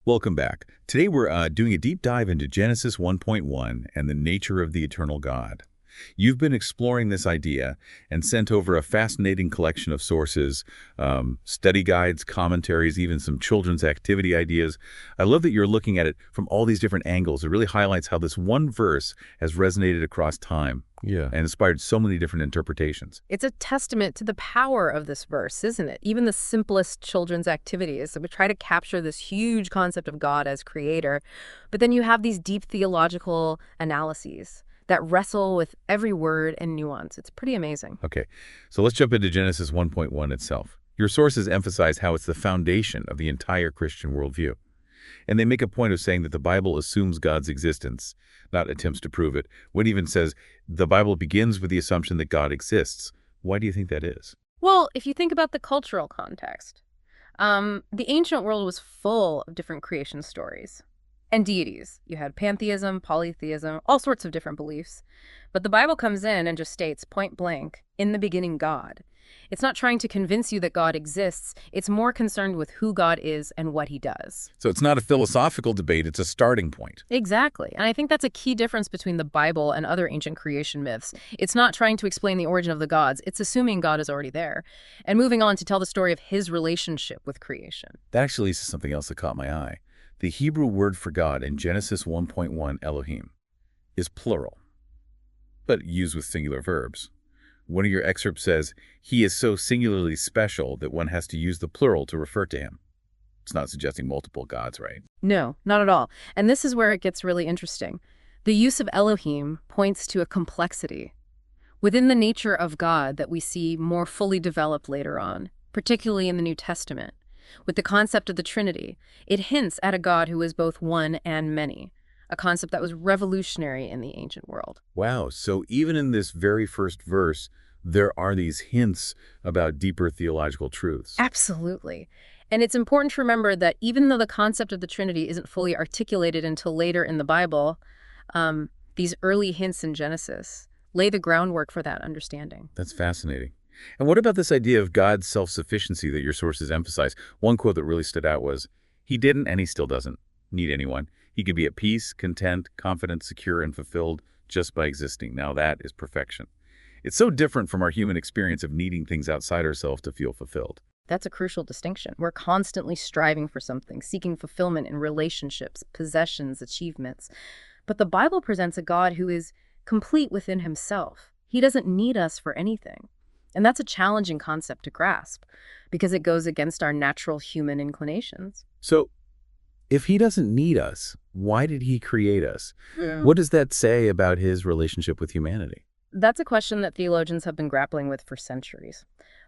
Welcome back. Today we're doing a deep dive into Genesis 1.1 and the nature of the eternal God. You've been exploring this idea and sent over a fascinating collection of sources, study guides, commentaries, even some children's activity ideas. I love that you're looking at it from all these different angles. It really highlights how this one verse has resonated across time. Yeah. And inspired so many different interpretations. It's a testament to the power of this verse, isn't it? Even the simplest children's activities. So we try to capture this huge concept of God as creator, but then you have these deep theological analyses that wrestle with every word and nuance. It's pretty amazing. Okay, so let's jump into Genesis 1.1 itself. Your sources emphasize how it's the foundation of the entire Christian worldview. And they make a point of saying that the Bible assumes God's existence, not attempts to prove it. One even says the Bible begins with the assumption that God exists. Why do you think that is? Well, if you think about the cultural context, the ancient world was full of different creation stories and deities. You had pantheism, polytheism, all sorts of different beliefs. But the Bible comes in and just states point blank, in the beginning, God. It's not trying to convince you that God exists. It's more concerned with who God is and what he does. So it's not a philosophical debate, it's a starting point. Exactly. And I think that's a key difference between the Bible and other ancient creation myths. It's not trying to explain the origin of the gods. It's assuming God is already there and moving on to tell the story of his relationship with creation. That actually leads to something else that caught my eye. The Hebrew word for God in Genesis 1.1, Elohim, is plural, but used with singular verbs. One of your excerpts says, he is so singularly special that one has to use the plural to refer to him. It's not suggesting multiple gods, right? No, not at all. And this is where it gets really interesting. The use of Elohim points to a complexity within the nature of God that we see more fully developed later on, particularly in the New Testament. With the concept of the Trinity, it hints at a God who is both one and many, a concept that was revolutionary in the ancient world. Wow, so even in this very first verse, there are these hints about deeper theological truths. Absolutely. And it's important to remember that even though the concept of the Trinity isn't fully articulated until later in the Bible, these early hints in Genesis lay the groundwork for that understanding. That's fascinating. And what about this idea of God's self-sufficiency that your sources emphasize? One quote that really stood out was, he didn't, and he still doesn't, need anyone. He could be at peace, content, confident, secure, and fulfilled just by existing. Now that is perfection. It's so different from our human experience of needing things outside ourselves to feel fulfilled. That's a crucial distinction. We're constantly striving for something, seeking fulfillment in relationships, possessions, achievements. But the Bible presents a God who is complete within himself. He doesn't need us for anything. And that's a challenging concept to grasp because it goes against our natural human inclinations. So, if he doesn't need us, why did he create us? Yeah. What does that say about his relationship with humanity? That's a question that theologians have been grappling with for centuries.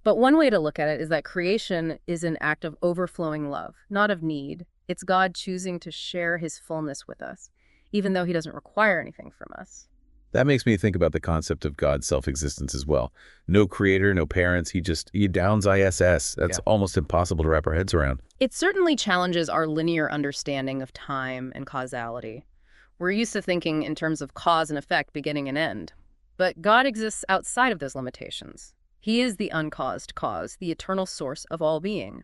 But one way to look at it is that creation is an act of overflowing love, not of need. It's God choosing to share his fullness with us, even though he doesn't require anything from us. That makes me think about the concept of God's self-existence as well. No creator, no parents, he downs ISS. That's almost impossible to wrap our heads around. It certainly challenges our linear understanding of time and causality. We're used to thinking in terms of cause and effect, beginning and end. But God exists outside of those limitations. He is the uncaused cause, the eternal source of all being.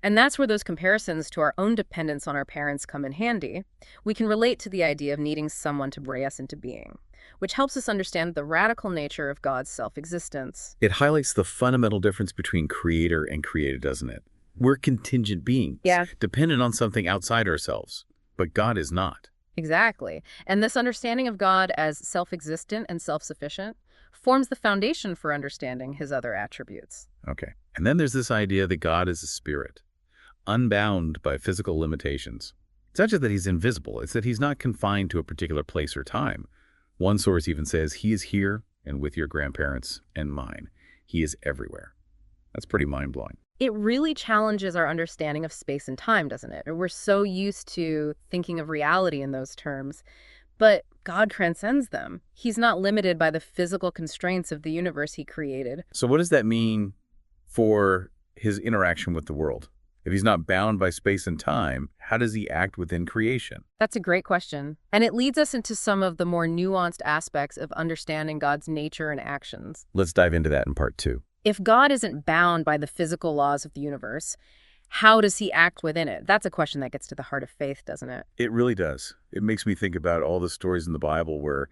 And that's where those comparisons to our own dependence on our parents come in handy. We can relate to the idea of needing someone to bring us into being, which helps us understand the radical nature of God's self-existence. It highlights the fundamental difference between creator and created, doesn't it? We're contingent beings, dependent on something outside ourselves, but God is not. Exactly. And this understanding of God as self-existent and self-sufficient forms the foundation for understanding his other attributes. Okay. And then there's this idea that God is a spirit, unbound by physical limitations. It's not just that he's invisible, it's that he's not confined to a particular place or time. One source even says he is here and with your grandparents and mine. He is everywhere. That's pretty mind-blowing. It really challenges our understanding of space and time, doesn't it? We're so used to thinking of reality in those terms, but God transcends them. He's not limited by the physical constraints of the universe he created. So what does that mean for his interaction with the world? If he's not bound by space and time, how does he act within creation? That's a great question. And it leads us into some of the more nuanced aspects of understanding God's nature and actions. Let's dive into that in part 2. If God isn't bound by the physical laws of the universe, How does he act within it? That's a question that gets to the heart of faith, doesn't it? It really does. It makes me think about all the stories in the Bible where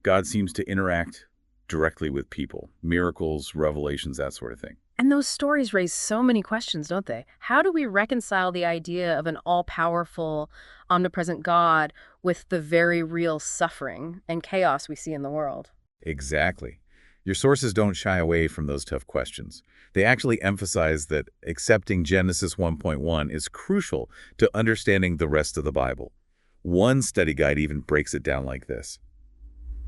God seems to interact directly with people. Miracles, revelations, that sort of thing. And those stories raise so many questions, don't they? How do we reconcile the idea of an all-powerful, omnipresent God with the very real suffering and chaos we see in the world? Exactly. Your sources don't shy away from those tough questions. They actually emphasize that accepting Genesis 1.1 is crucial to understanding the rest of the Bible. One study guide even breaks it down like this.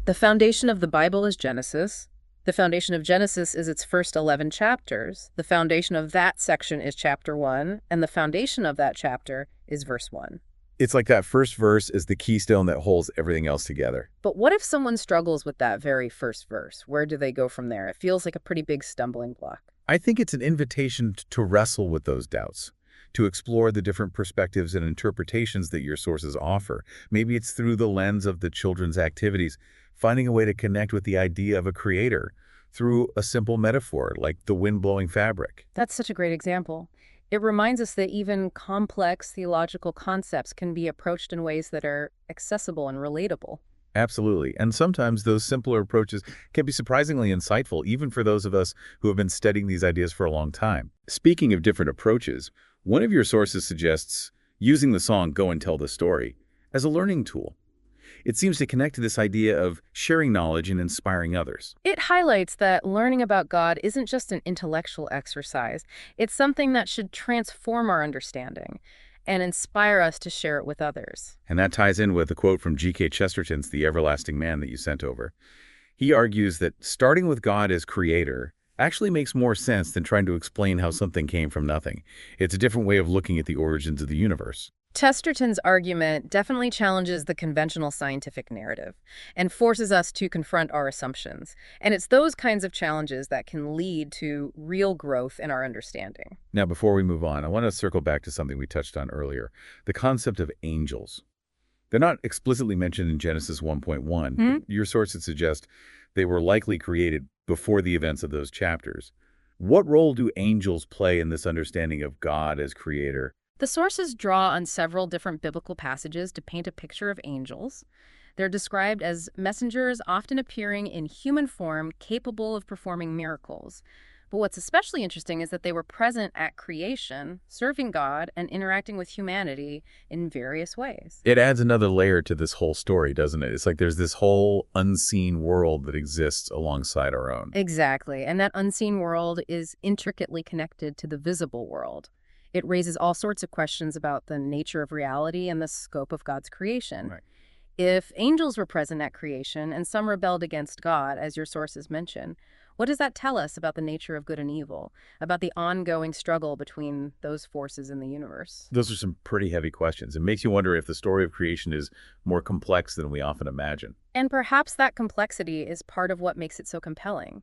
The foundation of the Bible is Genesis. The foundation of Genesis is its first 11 chapters. The foundation of that section is chapter 1, and the foundation of that chapter is verse 1. It's like that first verse is the keystone that holds everything else together. But what if someone struggles with that very first verse? Where do they go from there? It feels like a pretty big stumbling block. I think it's an invitation to wrestle with those doubts, to explore the different perspectives and interpretations that your sources offer. Maybe it's through the lens of the children's activities, finding a way to connect with the idea of a creator through a simple metaphor like the wind-blowing fabric. That's such a great example. It reminds us that even complex theological concepts can be approached in ways that are accessible and relatable. Absolutely. And sometimes those simpler approaches can be surprisingly insightful, even for those of us who have been studying these ideas for a long time. Speaking of different approaches, one of your sources suggests using the song Go and Tell the Story as a learning tool. It seems to connect to this idea of sharing knowledge and inspiring others. It highlights that learning about God isn't just an intellectual exercise. It's something that should transform our understanding and inspire us to share it with others. And that ties in with a quote from G.K. Chesterton's The Everlasting Man that you sent over. He argues that starting with God as creator actually makes more sense than trying to explain how something came from nothing. It's a different way of looking at the origins of the universe. Chesterton's argument definitely challenges the conventional scientific narrative and forces us to confront our assumptions. And it's those kinds of challenges that can lead to real growth in our understanding. Now, before we move on, I want to circle back to something we touched on earlier, the concept of angels. They're not explicitly mentioned in Genesis 1.1. But your sources suggest they were likely created before the events of those chapters. What role do angels play in this understanding of God as creator? The sources draw on several different biblical passages to paint a picture of angels. They're described as messengers often appearing in human form, capable of performing miracles. But what's especially interesting is that they were present at creation, serving God and interacting with humanity in various ways. It adds another layer to this whole story, doesn't it? It's like there's this whole unseen world that exists alongside our own. Exactly. And that unseen world is intricately connected to the visible world. It raises all sorts of questions about the nature of reality and the scope of God's creation. Right. If angels were present at creation and some rebelled against God, as your sources mention, what does that tell us about the nature of good and evil, about the ongoing struggle between those forces in the universe? Those are some pretty heavy questions. It makes you wonder if the story of creation is more complex than we often imagine. And perhaps that complexity is part of what makes it so compelling.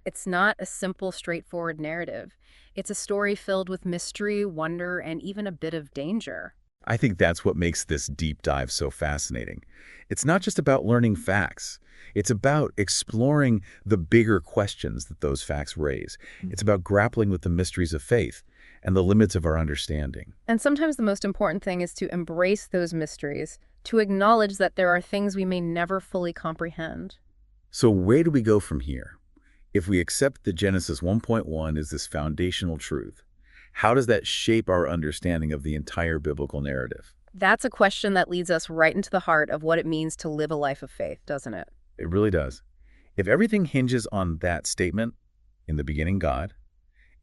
It's not a simple, straightforward narrative. It's a story filled with mystery, wonder, and even a bit of danger. I think that's what makes this deep dive so fascinating. It's not just about learning facts. It's about exploring the bigger questions that those facts raise. It's about grappling with the mysteries of faith and the limits of our understanding. And sometimes the most important thing is to embrace those mysteries, to acknowledge that there are things we may never fully comprehend. So where do we go from here? If we accept that Genesis 1.1 is this foundational truth, how does that shape our understanding of the entire biblical narrative? That's a question that leads us right into the heart of what it means to live a life of faith, doesn't it? It really does. If everything hinges on that statement, in the beginning God,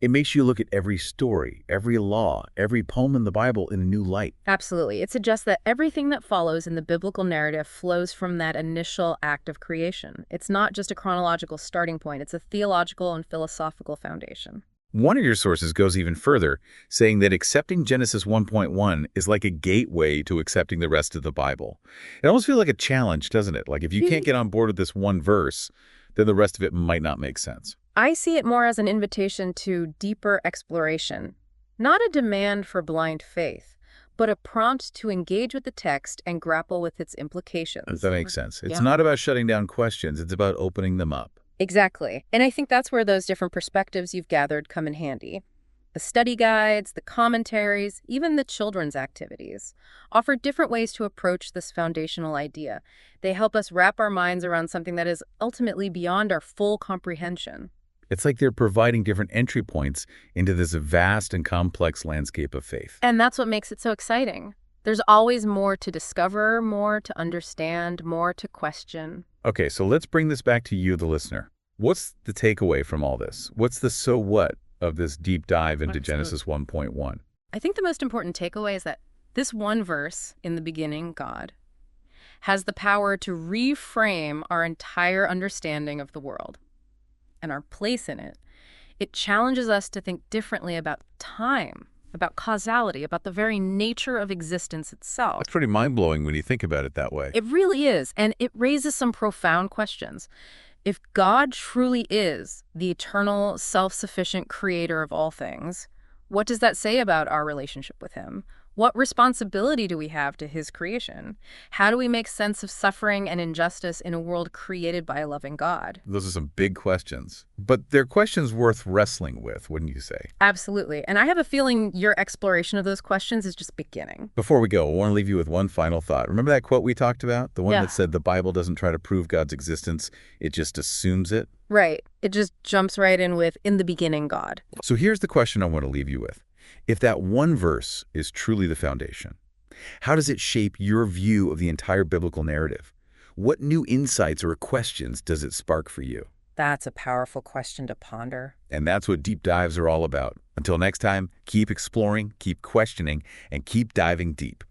it makes you look at every story, every law, every poem in the Bible in a new light. Absolutely. It suggests that everything that follows in the biblical narrative flows from that initial act of creation. It's not just a chronological starting point, it's a theological and philosophical foundation. One of your sources goes even further, saying that accepting Genesis 1.1 is like a gateway to accepting the rest of the Bible. It almost feels like a challenge, doesn't it? Like if you can't get on board with this one verse, then the rest of it might not make sense. I see it more as an invitation to deeper exploration, not a demand for blind faith, but a prompt to engage with the text and grapple with its implications. That makes sense. It's not about shutting down questions, it's about opening them up. Exactly. And I think that's where those different perspectives you've gathered come in handy. The study guides, the commentaries, even the children's activities offer different ways to approach this foundational idea. They help us wrap our minds around something that is ultimately beyond our full comprehension. It's like they're providing different entry points into this vast and complex landscape of faith. And that's what makes it so exciting. There's always more to discover, more to understand, more to question. Okay, so let's bring this back to you, the listener. What's the takeaway from all this? What's the so what of this deep dive into Genesis 1.1? I think the most important takeaway is that this one verse, in the beginning, God, has the power to reframe our entire understanding of the world and our place in it. It challenges us to think differently about time, about causality, about the very nature of existence itself. It's pretty mind-blowing when you think about it that way. It really is, and it raises some profound questions. If God truly is the eternal, self-sufficient creator of all things, what does that say about our relationship with him? What responsibility do we have to his creation? How do we make sense of suffering and injustice in a world created by a loving God? Those are some big questions, but they're questions worth wrestling with, wouldn't you say? Absolutely. And I have a feeling your exploration of those questions is just beginning. Before we go, I want to leave you with one final thought. Remember that quote we talked about? The one that said the Bible doesn't try to prove God's existence, it just assumes it? Right. It just jumps right in with, in the beginning, God. So here's the question I want to leave you with. If that one verse is truly the foundation, how does it shape your view of the entire biblical narrative? What new insights or questions does it spark for you? That's a powerful question to ponder. And that's what deep dives are all about. Until next time, keep exploring, keep questioning, and keep diving deep.